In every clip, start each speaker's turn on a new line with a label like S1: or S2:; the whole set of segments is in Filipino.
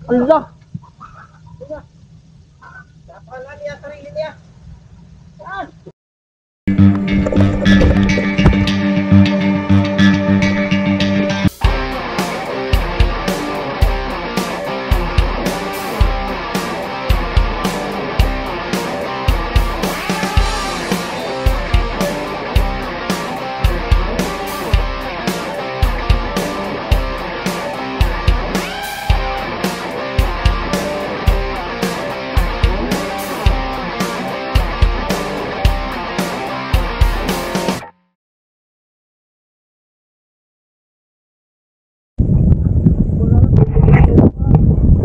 S1: Allah!
S2: Napakalaan niya sarili niya. Saan?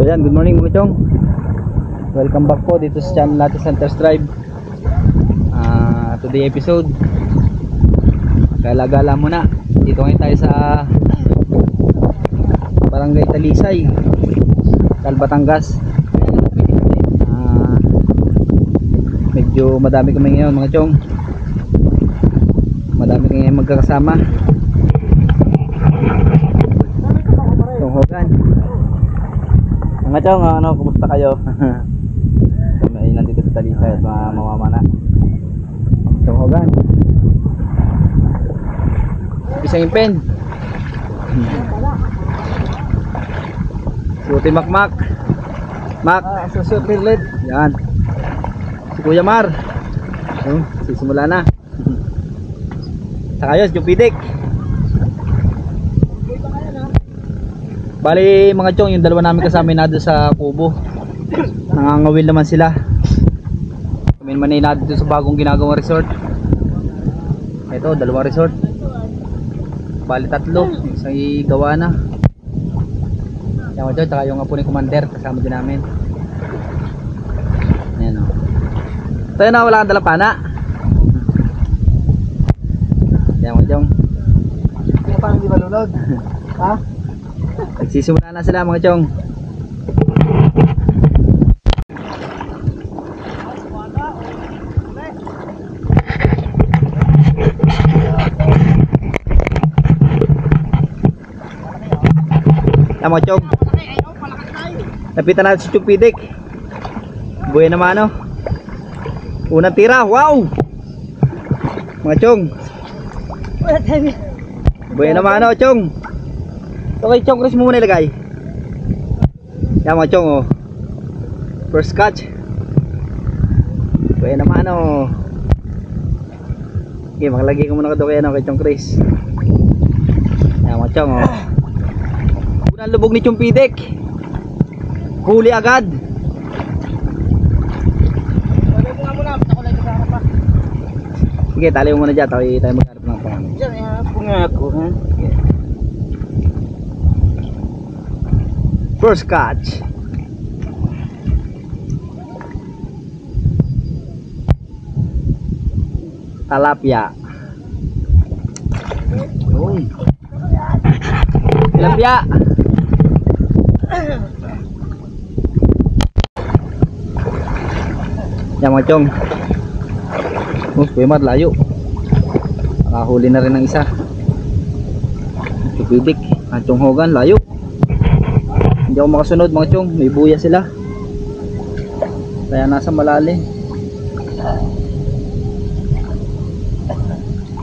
S1: So yan, good morning mga chong. Welcome back po dito sa channel natin Santos Drive. Today episode, gala-gala muna. Dito ngayon tayo sa Barangay Talisay, Batangas. Medyo madami kami ngayon mga chong. Madami kami ngayon magkakasama. Tunghogan. Mga chong, ano, kumusta kayo? Kami nandito sa Talisay at mga mamamana. Tunghogan. Isang impen. Suti Makmak. Mak.
S2: Sa super lead.
S1: Yan. Si Kuya Mar. Sisimula na. Saka yun, Jupidik. Bali mga chong, yung dalawa namin kasama na doon sa kubo. Nangangawil naman sila. Kami naman na dito sa bagong ginagawang resort. Ito, dalawang resort. Bali tatlo, isang igawa na. Yan mga chong, saka yung apo ni Commander, kasama din namin. Ayan o. Ito yun na, wala kang dalapana. Yan mga chong.
S2: Kaya parang di malunod. Ha?
S1: Nagsisimula na sila mga chong. Yan mga chong. Napitan natin si Chupidik. Buhay naman ano. Unang tira, wow! Mga chong. Buhay naman ano chong. Ito kay Chong Chris mo muna ilagay. Yan mga chong oh. First catch. Buhay naman oh. Okay, makalagay ko muna ito kay Chong Chris. Yan mga chong oh. Unang lubog ni Chumpidik. Huli agad.
S2: Tali mo nga muna. Ako lang kasama pa.
S1: Sige, tali mo muna dyan. Tayo magharap ng pangalan.
S2: Diyan, pungako ha.
S1: First catch. Talapia. Uy. Tilapia. Yan mga chong. Kuya Mar, layo. Nakahuli na rin ng isa. Chupidik. Ang Tunghogan, layo. Hindi ako makasunod mga chong. May buya sila. Kaya nasa malalim.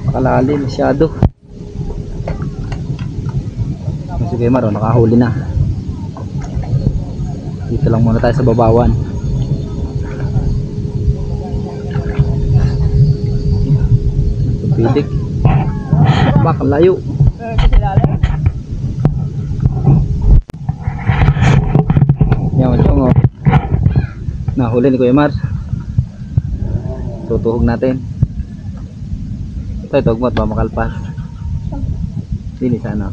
S1: Makalalim masyado. Sige Maro, nakahuli na. Dito lang muna tayo sa babawan. Pidik. Bak, layo. Yan chong oh. Nahuli ni Kuya Mar. Tutuhog natin. Ito tugmot ba makalpas. Dini sana.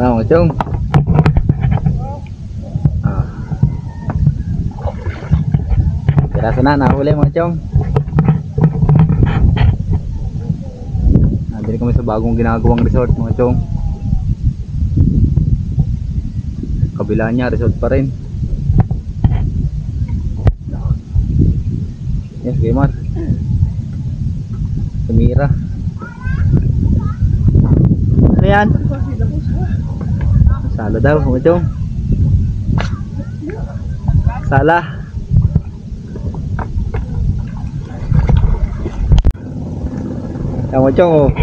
S1: Mga chong. Piraso na, nahuli mga chong. Nabili kami sa bagong ginagawang resort mga chong. Kabila niya resort pa rin. Yes, Gamer. Tumira. Ano yan? Sala daw mga chong. Sala. Yan mga chong, oh.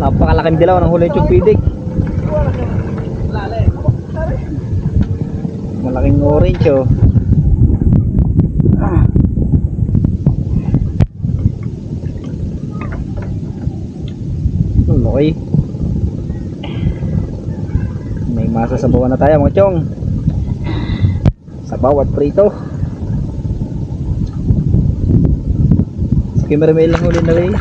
S1: Napakalaking dilaw ng huli yung pidik. Malaking orange, oh. Okay. May masasabawan na tayo mga chong. Sabaw at prito. Sige, maramay lang huli na rin.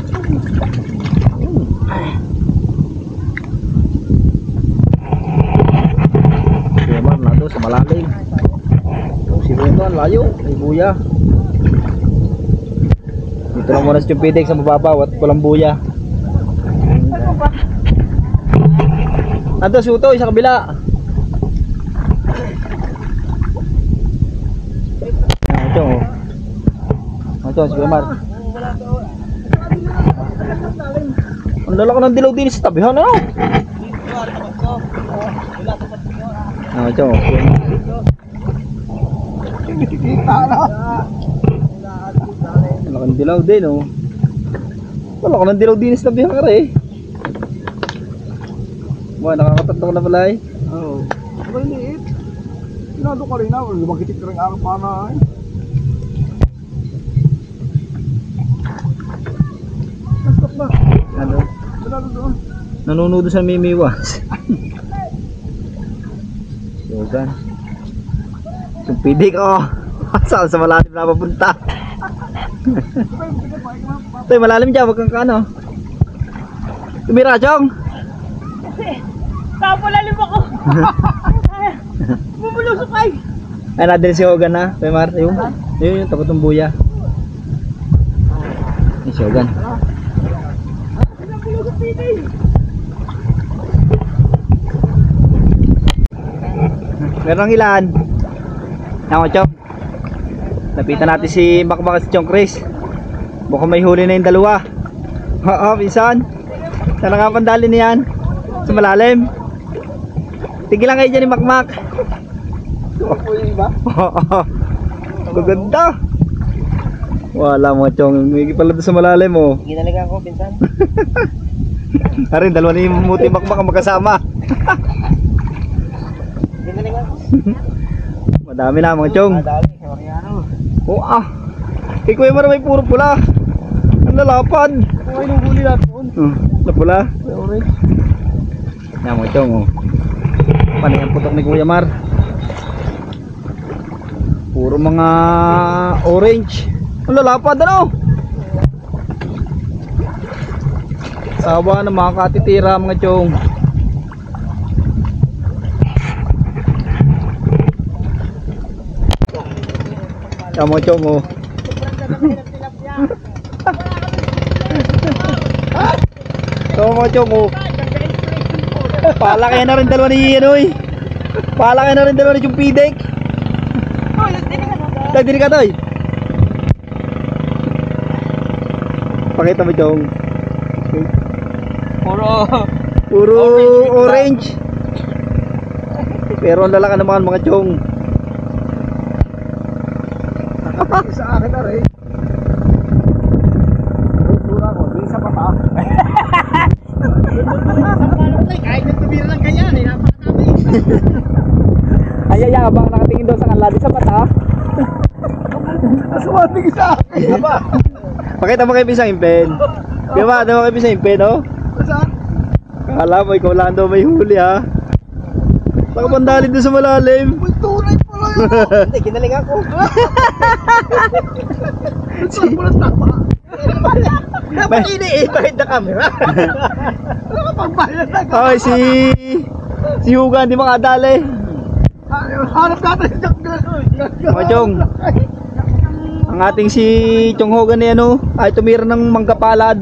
S1: Kumar na doon sa malalim. Si Bunton, layo. May buya. Dito lang muna sa Chumpidik sa mababaw at walang buya. Nandun si Utoy sa kabila. Ito, oh. Ito, si Kumar. Ang lalaki ng dilaw din sa tabihan, ano? Ito, oh. Ang laki ng dilaw din, oh. Wala ka ng dilaw din sa tabihan ka rin, eh. Wow, nakakatatlo na pala, eh.
S2: Oo. Ang liit. Sinado ka rin na. Lumagitik ka rin araw pa na, eh. Stop na.
S1: Ano?
S2: Sinado doon.
S1: Nanunudo sa mimiwas. Yogan. Sumpidik, oh. Saan sa malalim na papunta? Ito, malalim dyan. Wag kang kano. Tumira, Chong.
S3: Kapalalim ako. Bumulusok ay.
S1: Ay, nadali si Hogan na. Pemar, yung takot ng buya. Yung si Hogan. Meron ilan? Ako, Chong. Lapitan natin si Makmak at si Chong Chris. Baka may huli na yung dalawa. Oo, pinsan. Sana nga pandali niyan. Sa malalim. Tigilan kayo dyan ni Makmak.
S2: Ako yung iba?
S1: Oo. Gaganda. Wala mo, Chong. May pala doon sa malalim, oh.
S2: Ginaligan ko, pinsan.
S1: Arin, dalawa ni Muti Makmak ang magkasama.
S2: Ginaligan ko.
S1: Madami na, mga Chong.
S2: Madali. Oriano.
S1: Oo, ah. Kay Kuya Mara may puro pula. Ang lalapad.
S2: Ito ay nung huli natin.
S1: Na pula.
S2: May orange.
S1: Yan, mga Chong, oh. Panay ang putok ni Kuya Mar. Puro mga orange. Ang lalapad, ano? Sawa na mga katitira, mga Chong. Yan, mga Chong, oh. Ito, mga Chong, oh. Palaki na rin dalawa ni Yenoy. Palaki na rin dalawa ni Chumpidik. Tay, dili ka, Toy. Pakita mo, Chong. Puro orange. Pero ang lalaki naman, mga Chong.
S2: Sa akin na rin. Tura ko, di sa mata. Kahit yung tumira lang ganyan, eh, napakadami.
S1: Ay, abang nakatingin daw sa kanla sa mata.
S2: Aswating sa akin. Aba.
S1: Pakita mo kay Pisang Impen. Diba, daw kay Pisang Impen, oh.
S2: Saan?
S1: Kala mo, ikaw lang daw may huli, ha. Nakapandali doon sa malalim.
S2: May tunay pala yun. Hindi, ginaling ako. Saan mo na tama? Dapat ini-ibahid na camera. Nakapagbayad na ka.
S1: Ay, si Huga, hindi makadali.
S2: Hanap natin yung
S1: Mga Chong, ang ating si Chong Hogan na yan, oh, ay tumira ng manggapalad.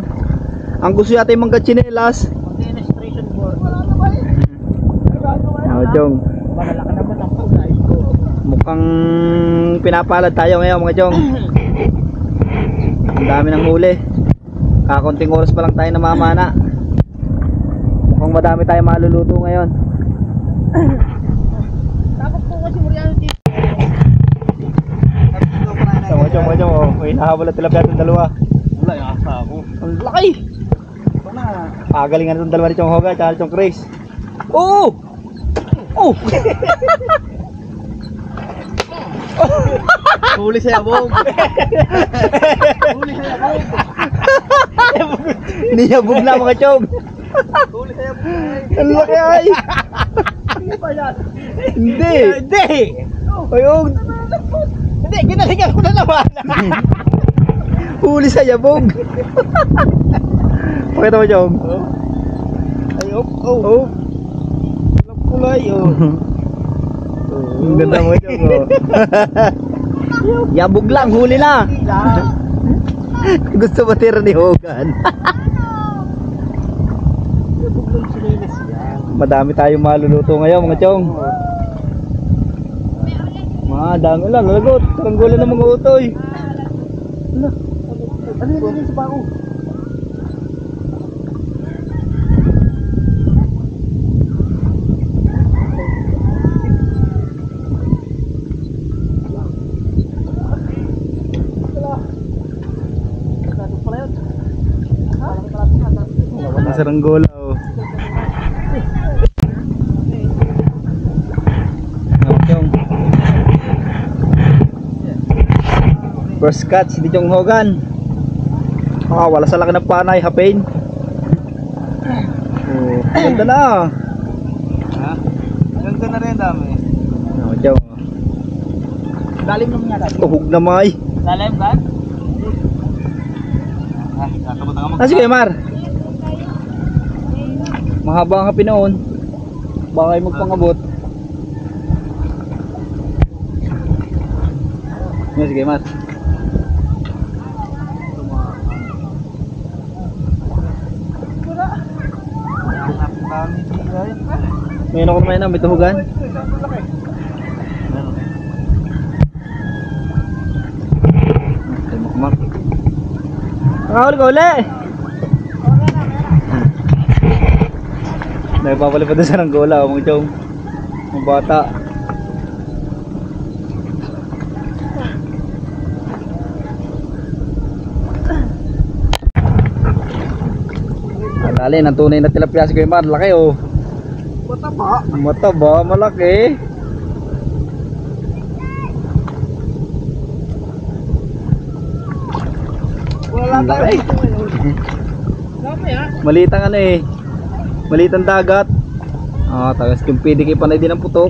S1: Ang gusto yata yung mga chinelas.
S2: Administration board. Wala na ba eh?
S1: Oh, Chong.
S2: Malalaki naman ang kulay ko.
S1: Mukhang pinapalad tayo ngayon mga Chong. Ang dami ng huli. Kakunting oras pa lang tayo namamana. Mukhang madami tayo maluluto ngayon.
S2: Tapos po kasi Moriano dito.
S1: So mga Chong, oh. May nahabol na tilapia itong dalawa.
S2: Wala yung asa ako.
S1: Ang laki! Pagalingan itong dalawa ni Chong Hoga at Chong Chris. Oh! Oh!
S2: Huli sa yabog. Huli sa yabog.
S1: Niyabog na mga Chong.
S2: Huli sa yabog.
S1: Ang laki ay!
S2: Hindi ba yan?
S1: Hindi!
S2: Hindi!
S1: Ayun!
S2: Hindi, ginalingan ko na naman.
S1: Huli sa yabog! Pakita mo Chong.
S2: Ay, oh. Walang kulay, oh.
S1: Ang ganda mo Chong, oh. Yabog lang, huli na! Gusto ba tira ni Hogan?
S2: Yabog lang sinilas yan.
S1: Madami tayong maluluto ngayon mga Chong. Dami lang, lagot. Karanggola ng mga utoy.
S2: Ano yun sa bako?
S1: Ang saranggola, oh. Chong. First catch si Chong Hogan. Wala sa laki ng panay, hapin. Oh, ganda na.
S2: Ha? Ganda na rin dami.
S1: Chong.
S2: Lalim naman yan.
S1: Tuhog na may.
S2: Lalim ba? Kakabot ka
S1: Sige, Mar. Mahaba ang hapin noon. Baka ay magpangabot. Sige, Mar. May ako naman na, may tuhugan. Makmak. Nakahuli ka uli! Nagpapali pa doon sa Nanggola, mga Chong. Mga bata. Dali, ang tunay na tilapia si Kuya Mar, laki oh.
S2: Mataba.
S1: Mataba, malaki.
S2: Wala tayo
S1: Laki.
S2: dito ngayon. Dami ha.
S1: Maliit ang ano eh. Maliit ang dagat. Tapos yung PDK panay din ang putok.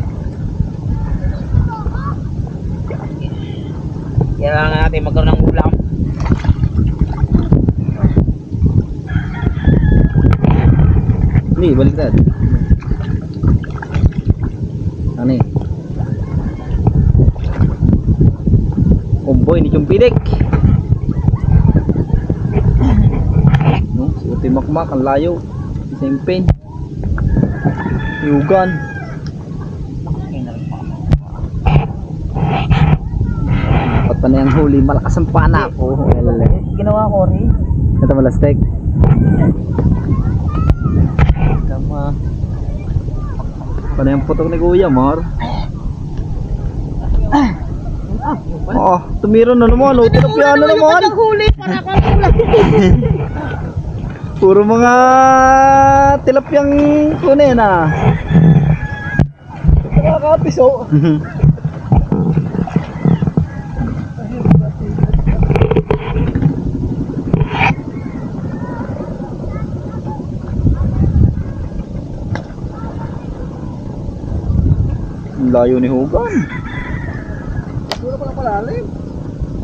S2: Kailangan natin magkaroon ng ulam.
S1: Hindi, baliktad. Ano eh? Kumboy ni Chumpidik. No, si Uti Makmak, ang layo. Sempin. Yugan. Dapat pa na yung huli, malakas ang pana ko.
S2: Ginawa ko rin.
S1: Ito malastek. Tama. Paano yung putok ni Kuya Mar? Tumira na naman. Tilapia na naman.
S2: Huli para ka
S1: Puro mga tilapyang kunin ah.
S2: nakakapiso.
S1: Ang layo ni Hogan.
S2: Puro pala palalim.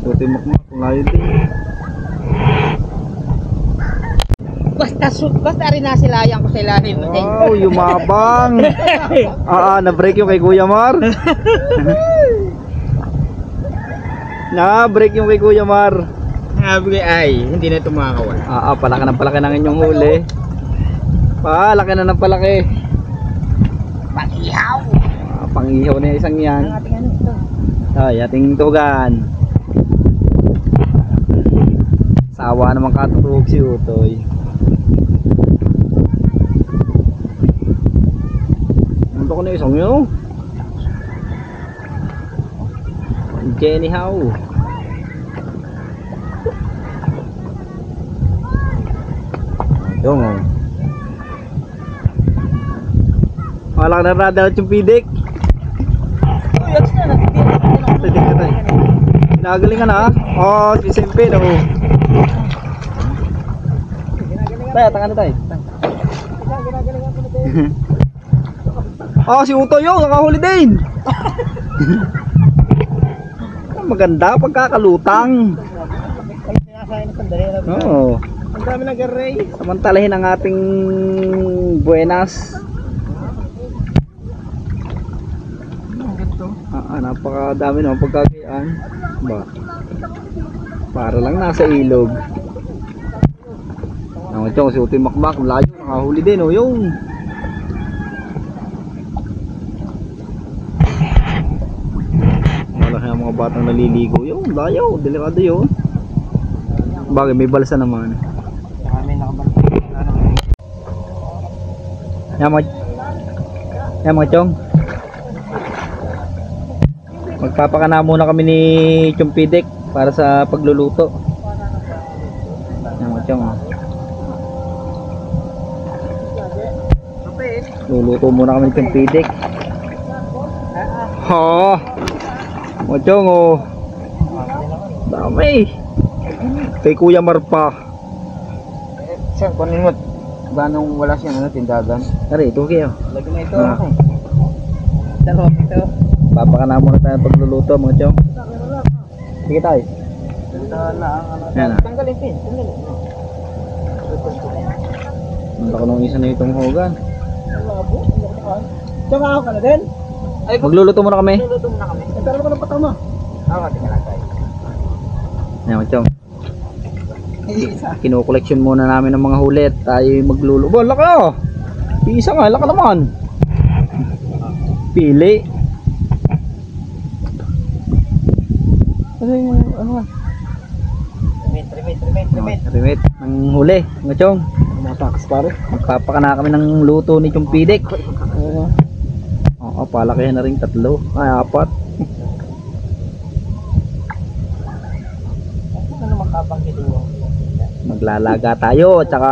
S1: Puti Makmak, ang layo din.
S2: Basta rin nasilayang ko sa ilalim.
S1: Wow, yumabang. Na-break yung kay Kuya Mar. Na-break yung kay Kuya Mar.
S2: Sabi ko ay, hindi na ito makakawala.
S1: Palaki ng inyong huli. Palaki na ng palaki.
S2: Pag-ihaw!
S1: Pang-ihaw na yung isang yan.
S2: Ang ating ano ito.
S1: Ay, ating tugan. Sawa naman katutulog si Utoy. Ano ko na isang yun? Jenny How. Yung oh. Wala ka na radal yung pidik.
S2: Uy, yaks na, natitira.
S1: Nagalingan ha? Oh, si Sempe na oh. Tayo, tanga na tayo.
S2: Ginagalingan ko na tayo.
S1: Si Uto yun, nakahuli din. Maganda pagkakalutang.
S2: Pinasahin na sandali.
S1: Oo.
S2: Ang dami ng garay.
S1: Samantalahin ang ating buenas. Napakadami naman pagkakayaan. Ba? Para lang nasa ilog. Ang ito si Utoy Makmak, layo, nakahuli din oh, yung. Malaki ang mga batang naliligo, yung layo, delikado yun. Bagay, may balsa naman.
S2: Kami nakabalta.
S1: Yan mga chong. Magpapakana muna kami ni Chumpidik para sa pagluluto. Yan mga chong. Luluto muna kami ni Chumpidik. Mga chong oh. Dami. Kay Kuya Marpa.
S2: Sir, kunin mo. Ganong wala siyang tindagan.
S1: Tari, ito kayo.
S2: Lagi na ito. Dalawa ito.
S1: Papakana muna tayo pagluluto mga chong. Sige tayo.
S2: Ito na ang ano.
S1: Yan na.
S2: Tanggalin pin. Tanggalin.
S1: Nanda ko nung isa na itong hogan.
S2: Labo. Tsaka ako ka na din. Ay,
S1: Magluluto muna kami.
S2: magluluto muna kami. Pero ko ng patama. Tingnan lang tayo.
S1: Yan mga chong. Kino-collection muna namin ng mga hulit. Tayo magluluto. Ba, laka oh. Isa nga, laka naman. Pili. Ano yung ano? Remit ng huli, mga chong.
S2: Mga takas pare.
S1: Magpapakana kami ng luto ni Chumpidik. Palakihan na rin 3. Ay, 4.
S2: Ano makapangkitin mo?
S1: Maglalaga tayo at saka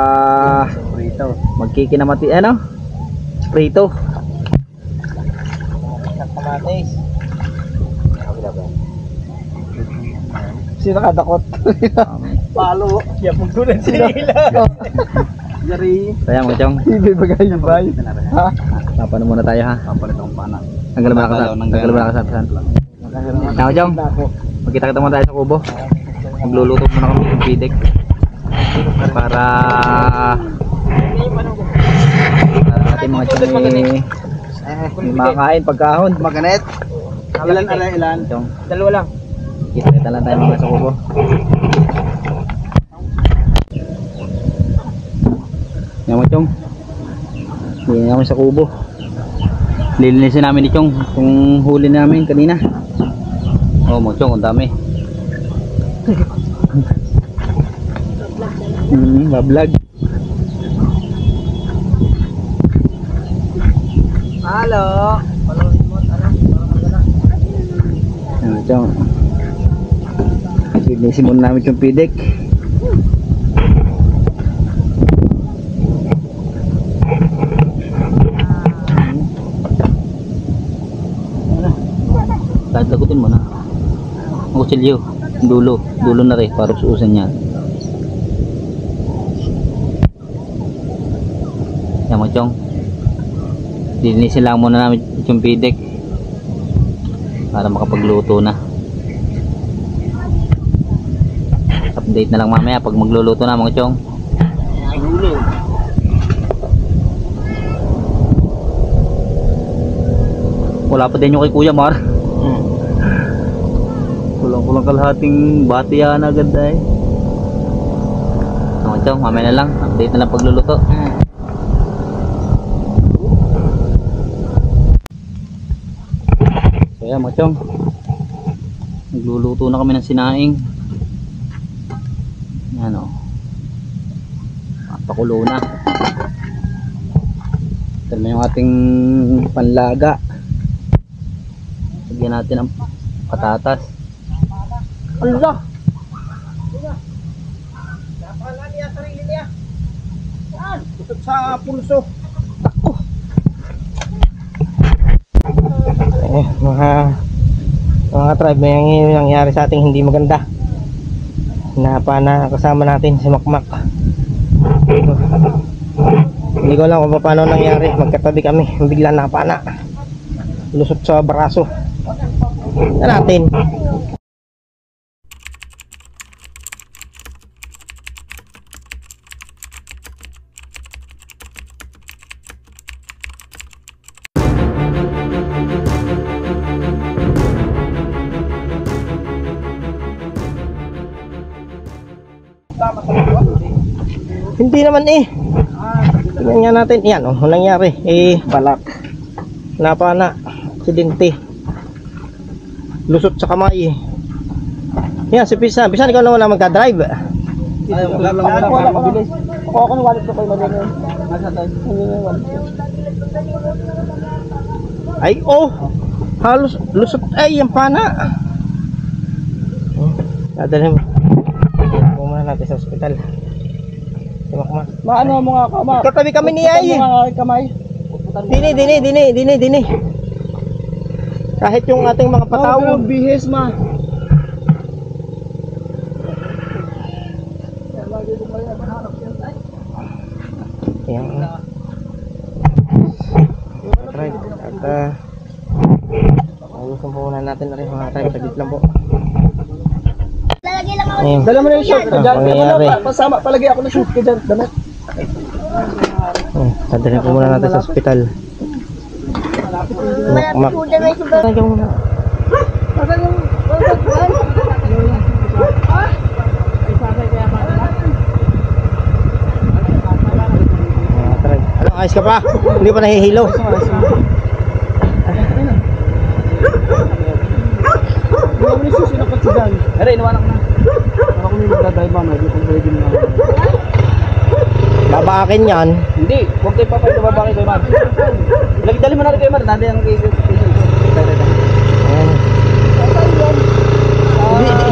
S2: Prito.
S1: magkikinamati ano? Prito.
S2: Kamatis.
S1: Sino kadakot?
S2: Palo. Yan magdunan sila. Yari.
S1: Kaya mga chong.
S2: Ibibigay yung bay.
S1: Ha? Paano muna tayo ha?
S2: Papalit akong pana.
S1: Tanggal mo na kasap. Tanggal mo na kasap. Kaya mga chong. Magkita-kita muna tayo sa kubo. Magluluto muna kami ng pidik. Para natin mga chong may makakain pagkahon.
S2: Maganet. Ilan?
S1: Chong.
S2: Dalawa lang.
S1: Kita lang tayo mga sa kubo. Yan mga chong. Yan namin sa kubo. Lilinisin namin ni Chong kung huli namin kanina. Oh mga chong, ang dami. Bablog.
S2: Halo.
S1: Yan mga chong. Lilinisin muna namin yung pidik. Kahit lagutin mo na ang kutsilyo, dulo na rin para suusan niya. Yan mga chong, linisin lang muna namin yung pidik para makapagluto na. Update na lang mamaya pag magluluto na mga chong. Wala pa din yung kay Kuya Mar. Kulang kalahating bati yan agad ay. Chong, mamaya na lang. Update na lang pagluluto. So yan mga Chong, nagluluto na kami ng sinaing. Yan o, pakulo na. Ito naman yung ating panlaga. Lagyan natin ang patatas.
S2: Allah. Sa pulso. Mga tribe, may nangyari sa ating hindi maganda. Na kasama natin si Makmak. Hindi ko alam kung paano nangyari. Magkatabi kami, bigla napana. Lusot sa braso. Yan natin. Hindi naman eh. Tingnan nga natin. Yan oh, nangyari. Balat. Napana. Aksidente. Lusot sa kamay. Yan si Pisan. Pisan, ikaw na wala magka-drive. Ako ng wallet ko kayo magiging. Ay oh. Halos lusot. Ay yung pana. Dadalhin mo. Pumunta natin sa ospital. Maano mo nga kama? Katabi kami ni Ay. Kamay. Dini. Kahit yung ating mga pataw. Bihis ma. Yan. Try. At ayos ang punan natin na rin mga tayo. Saglit lang po. Dala mo na yung shoot ka dyan. Pasama palagi ako na shoot ka dyan. Damit. Dadalhin po muna natin sa ospital. Makmak. Tagyan muna. Anong ayos ka pa? Hindi pa nahihilo. Pero inuwanan ko na. Ako may magdadrive ba? May kung pwede na. Babakin yan. Hindi. Huwag tayo papay na babakin kayo man. Dali mo natin kayo man. Nandun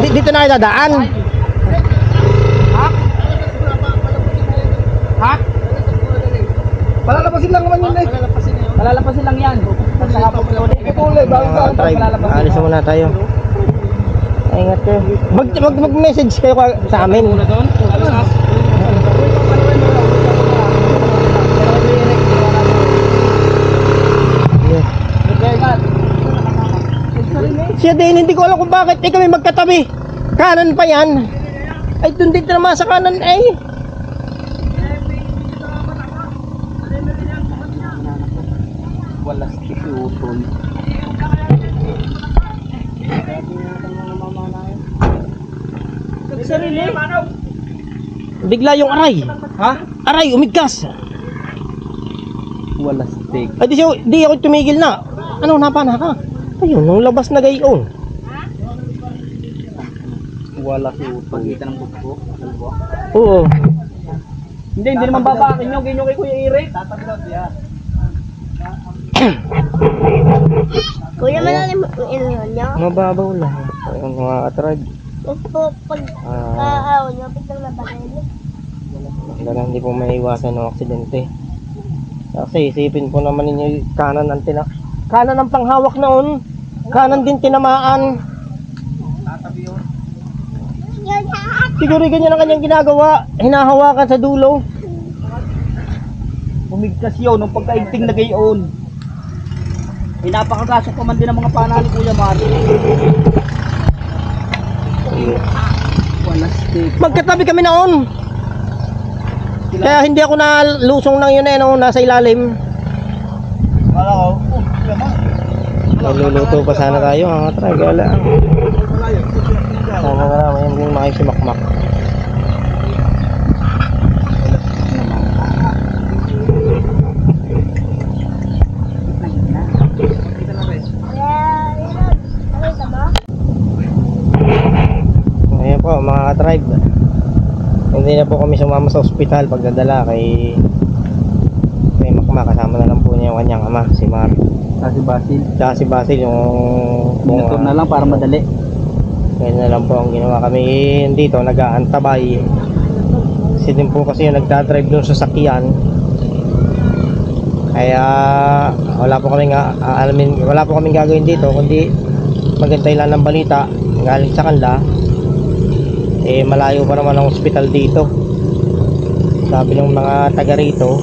S2: yung dito na kayo dadaan. Ha? Palalapasin lang naman yun eh. Palalapasin lang yan. Alis muna tayo. Ingat kayo. Mag-message kayo sa amin. Siya din, hindi ko alam kung bakit. Kami magkatabi. Kanan pa yan. Ay, doon dito naman sa kanan ay. Wala stikiutol. Bigla yung aray. Ha? Aray, umigkas. Wala stick. Ay, di ako tumigil na. Ano, napana ka? Ayun, nung labas na gayon. Wala si utol. Pagkita ng buko. Oo. Hindi naman babakin nyo. Ganyan kay Kuya Eric. Tatabilot yan.
S3: Kuya, malalim yung ilo niya.
S2: Mababaw lang. Ayun, mga katrad.
S3: Gusto pag kaaw niya, biglang nabahin.
S2: Talagang hindi po may iwasan ng aksidente. Kasi isipin po naman ninyo kanan ang panghawak noon. Kanan din tinamaan. Siguro ganyan ang kanyang ginagawa. Hinahawakan sa dulo. Umigkas yun nung pagkaigting na gayon. Napakagasok pa man din ang mga panali Kuya Mari. Wala stick. Magkatabi kami noon. Kaya hindi ako nalusong ng yun nung nasa ilalim. Wala ko. Nagluluto pa sana tayo mga tragala. Sana nga naman yung makisimakmak. kami sumama sa ospital pagdadala kay Makmak. Kasama na lang po niya yung kanyang ama, si Mar.
S1: Kasi Basil.
S2: Tsaka si Basil yung
S1: Binator na lang para madali.
S2: Ganyan na lang po ang ginawa kami dito, nag-aantabay. Kasi din po kasi yung nagdadrive dun sa sakyan. Kaya wala po kaming gagawin dito kundi maghintay lang ng balita galing sa kanila. Malayo pa naman ang ospital dito. Sabi ng mga taga rito,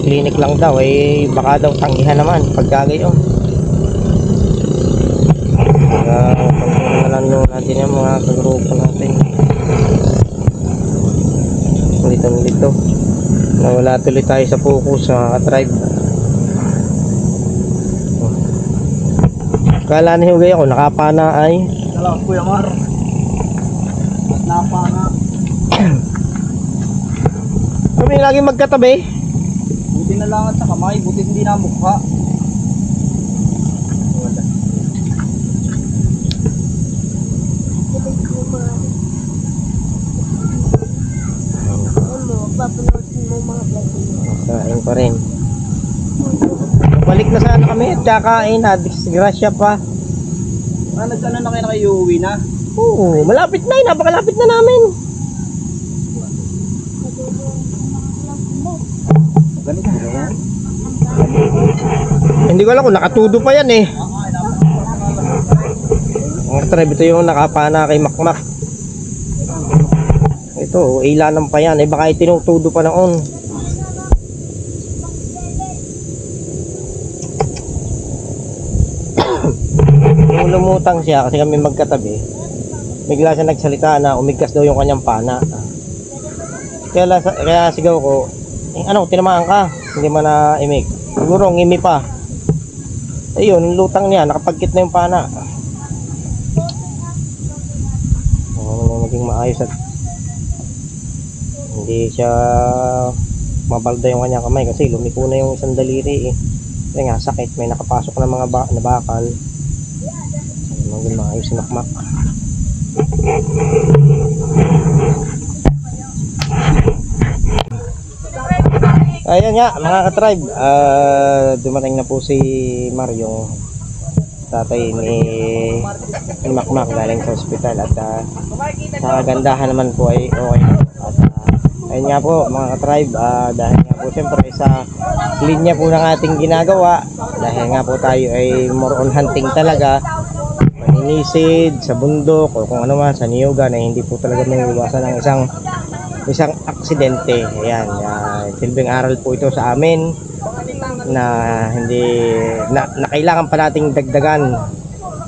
S2: clinic lang daw, baka daw tanggihan naman pagkagayon. Pagkakalan natin yung mga kagrupo natin. Lito nawala tuloy tayo sa focus sa tribe. Kala ni Hugay ako nakapana ay
S1: Salamat Kuya Mar. Napana.
S2: kami lagi magkatabi.
S1: Buti na lang at sa kamay, buti hindi na mukha. Wala.
S3: Papanoodin mo mga vlog mo.
S2: Kain pa rin. Balik na sana kami at kakain na. Disgrasya pa.
S1: Nagkano na kayo na kayo uwi na?
S2: Oo, malapit na. Napakalapit na namin.
S1: Ganito ba?
S2: Hindi ko alam kung nakatudo pa yan eh. Ang tribe, ito yung nakapana kay Makmak. Ito, ilanan pa yan. Baka itinutudo pa noon. Nung lumutang siya kasi kami magkatabi, bigla siya nagsalita na umigkas daw yung kanyang pana. Kaya sigaw ko, ano, tinamaan ka? Hindi mo na imig. Siguro ngimi pa. Ayun, lutang niya, nakapagkit na yung pana. Maging maayos at hindi siya mabalda yung kanyang kamay kasi lumiko na yung isang daliri eh. Kasi nga sakit, may nakapasok na mga na bakal. Maging maayos si Makmak. Ayan nga mga ka-tribe, dumating na po si Mario, tatay ni Makmak galing sa ospital at sa kagandahan naman po ay okay na. At ayun nga po mga ka-tribe, dahil nga po siyempre sa linya po ng ating ginagawa, dahil nga po tayo ay more on hunting talaga, maninisid sa bundok o kung ano man sa niyuga na hindi po talaga may iwasan ng isang aksidente. Ayan, silbing aral po ito sa amin na hindi na kailangan pa nating dagdagan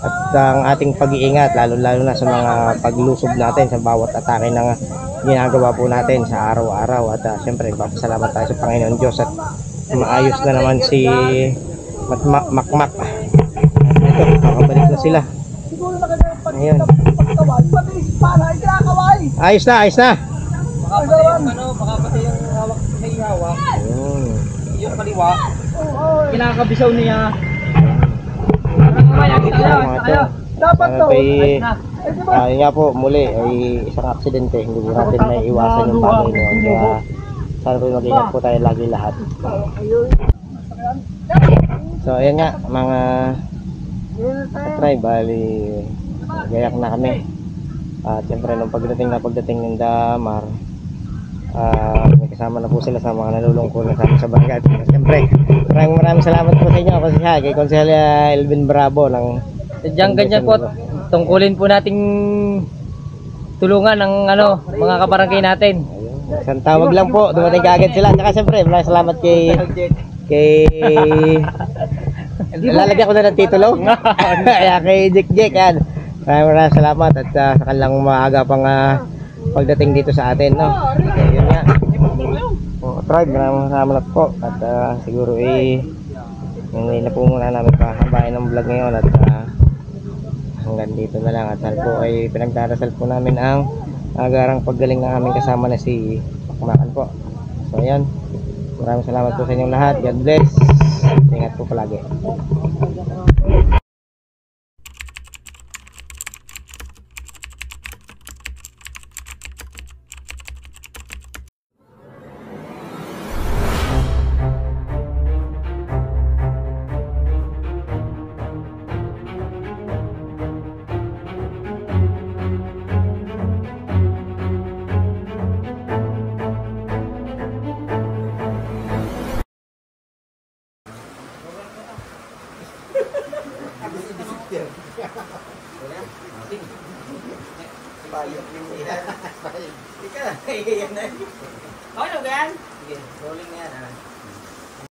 S2: at ang ating pag-iingat lalo na sa mga paglusob natin sa bawat atake ng ginagawa po natin sa araw-araw. At siyempre papasalamat tayo sa Panginoon Diyos at maayos na naman si Makmak. Ito, makabalik na sila. Ayun. Ayos na.
S1: Baka pati yung baka pati yung hawak may hawak.
S2: Ayun.
S1: Yung kaliwa. Kinakabisaw niya.
S2: Dapat to. Ayun nga po, muli ay isang aksidente, hindi po natin may iwasan yung bagay noon. Kaya sana po mag-ingat po tayo lagi lahat. So ayan nga mga tribe, bali gayak na kami. At siyempre nung pagdating ng Damar, may kasama na po sila sa mga nalulungkot na sa barangay. Siyempre maraming salamat po sa inyo kasi kay Konsehal Elvin Bravo ng
S1: Sadyang ganyan po, tungkulin po nating tulungan ng mga kabarangay natin.
S2: Ayun, isang tawag lang po, dumating kaagad sila. Saka siyempre maraming salamat kay lalagyan ko na ng titulo. Kaya kay Jack yan. Maraming salamat at sa kanilang maaga pang pagdating dito sa atin, no. Okay, yun nga. Tribe, maraming salamat po. At siguro hindi na po muna namin pahabain ng vlog ngayon at hanggang dito na lang. At po ay pinagdarasal po namin ang agarang paggaling ng aming kasama na si Makmakan po. So ayan, maraming salamat po sa inyong lahat. God bless. Ingat po palagi. payo. Ika, yan na. Okay, yan? Sige, rolling na yan.